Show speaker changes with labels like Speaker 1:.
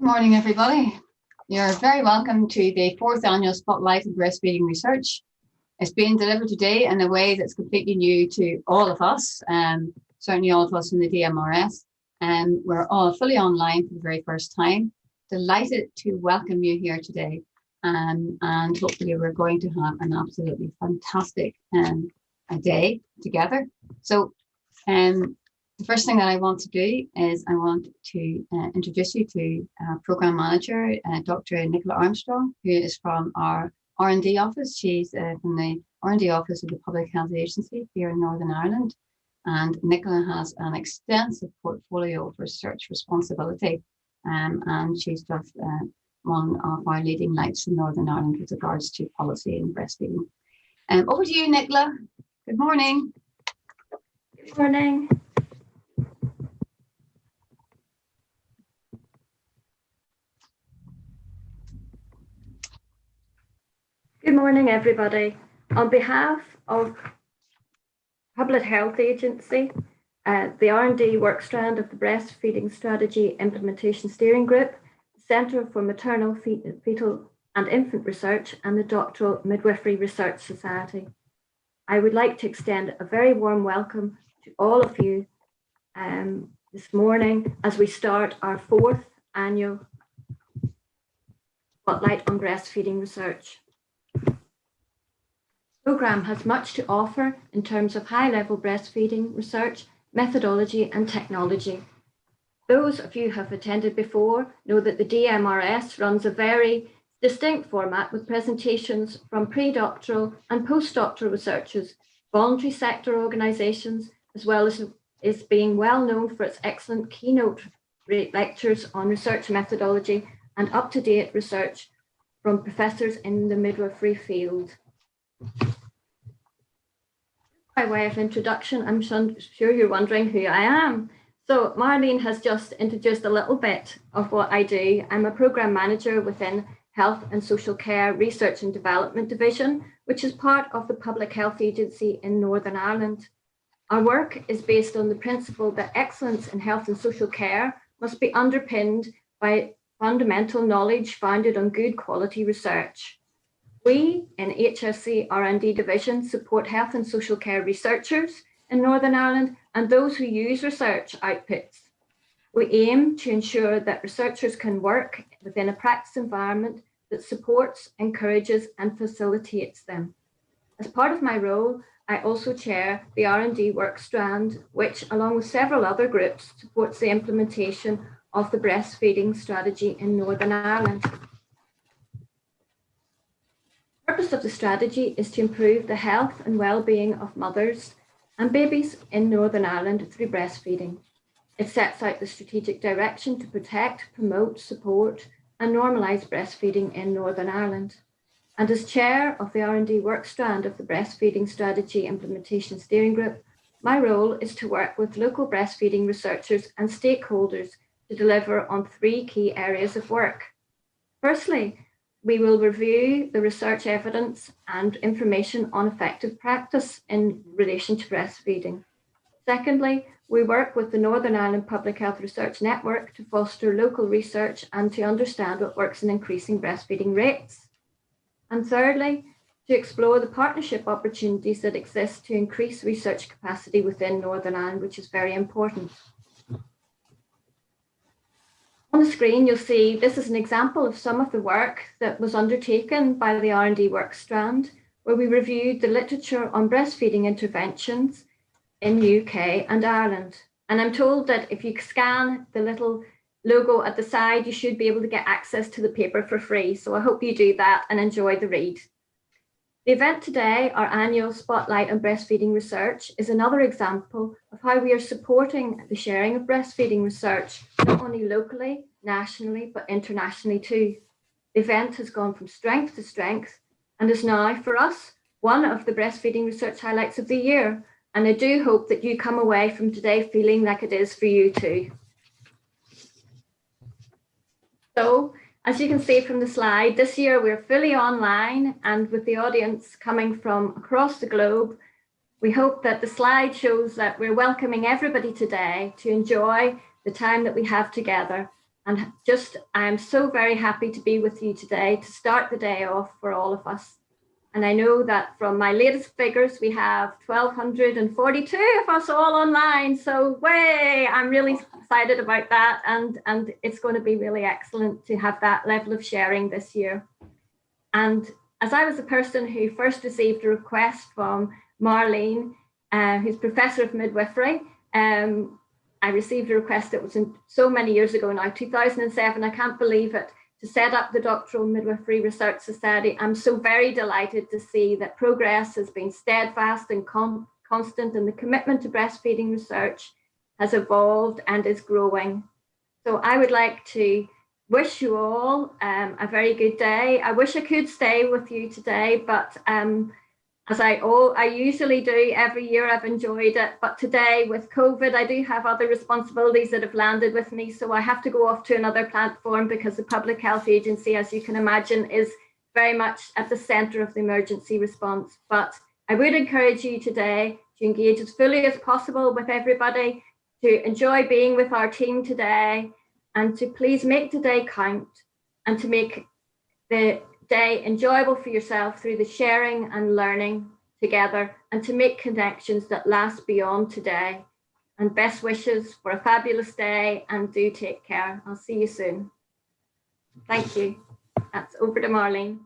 Speaker 1: Good morning, everybody. You're very welcome to the fourth annual Spotlight on Breastfeeding Research. It's being delivered today in a way that's completely new to all of us, certainly all of us in the DMRS. And we're all fully online for the very first time. Delighted to welcome you here today. And hopefully we're going to have an absolutely fantastic a day together. So the first thing that I want to do is I want to introduce you to our Programme Manager, Dr. Nicola Armstrong, who is from our R&D office. She's from the R&D office of the Public Health Agency here in Northern Ireland. And Nicola has an extensive portfolio of research responsibility. And she's just one of our leading lights in Northern Ireland with regards to policy and breastfeeding. Over to you, Nicola. Good morning.
Speaker 2: Good morning. Good morning, everybody. On behalf of Public Health Agency, the R&D work strand of the Breastfeeding Strategy Implementation Steering Group, the Centre for Maternal, Fetal and Infant Research, and the Doctoral Midwifery Research Society, I would like to extend a very warm welcome to all of you this morning as we start our fourth annual Spotlight on Breastfeeding Research. The programme has much to offer in terms of high-level breastfeeding research, methodology and technology. Those of you who have attended before know that the DMRS runs a very distinct format with presentations from pre-doctoral and post-doctoral researchers, voluntary sector organisations, as well as is being well known for its excellent keynote lectures on research methodology and up-to-date research from professors in the midwifery field. By way of introduction, I'm sure you're wondering who I am. So Marlene has just introduced a little bit of what I do. I'm a programme manager within Health and Social Care Research and Development Division, which is part of the Public Health Agency in Northern Ireland. Our work is based on the principle that excellence in health and social care must be underpinned by fundamental knowledge founded on good quality research. We in HSC R&D Division support health and social care researchers in Northern Ireland and those who use research outputs. We aim to ensure that researchers can work within a practice environment that supports, encourages and facilitates them. As part of my role, I also chair the R&D work strand, which along with several other groups supports the implementation of the breastfeeding strategy in Northern Ireland. The purpose of the strategy is to improve the health and well-being of mothers and babies in Northern Ireland through breastfeeding. It sets out the strategic direction to protect, promote, support and normalise breastfeeding in Northern Ireland. And as chair of the R&D work strand of the Breastfeeding Strategy Implementation Steering Group, my role is to work with local breastfeeding researchers and stakeholders to deliver on three key areas of work. Firstly, we will review the research evidence and information on effective practice in relation to breastfeeding. Secondly, we work with the Northern Ireland Public Health Research Network to foster local research and to understand what works in increasing breastfeeding rates. And thirdly, to explore the partnership opportunities that exist to increase research capacity within Northern Ireland, which is very important. On the screen, you'll see this is an example of some of the work that was undertaken by the R&D work strand, where we reviewed the literature on breastfeeding interventions in the UK and Ireland. And I'm told that if you scan the little logo at the side, you should be able to get access to the paper for free. So I hope you do that and enjoy the read. The event today, our annual Spotlight on Breastfeeding Research, is another example of how we are supporting the sharing of breastfeeding research, not only locally, nationally, but internationally too. The event has gone from strength to strength and is now, for us, one of the breastfeeding research highlights of the year. And I do hope that you come away from today feeling like it is for you too. So, as you can see from the slide, this year we're fully online and with the audience coming from across the globe, we hope that the slide shows that we're welcoming everybody today to enjoy the time that we have together And I'm so very happy to be with you today to start the day off for all of us. And I know that from my latest figures, we have 1,242 of us all online. So way, I'm really excited about that. And it's going to be really excellent to have that level of sharing this year. And as I was the person who first received a request from Marlene, who's Professor of Midwifery, I received a request that was so many years ago now, 2007, I can't believe it, to set up the Doctoral Midwifery Research Society. I'm so very delighted to see that progress has been steadfast and constant, and the commitment to breastfeeding research has evolved and is growing. So I would like to wish you all a very good day. I wish I could stay with you today, but as I usually do every year, I've enjoyed it. But today with COVID, I do have other responsibilities that have landed with me. So I have to go off to another platform because the Public Health Agency, as you can imagine, is very much at the centre of the emergency response. But I would encourage you today to engage as fully as possible with everybody, to enjoy being with our team today, and to please make today count, and to make the day enjoyable for yourself through the sharing and learning together, and to make connections that last beyond today. And best wishes for a fabulous day, and do take care. I'll see you soon. Thank you. That's over to Marlene.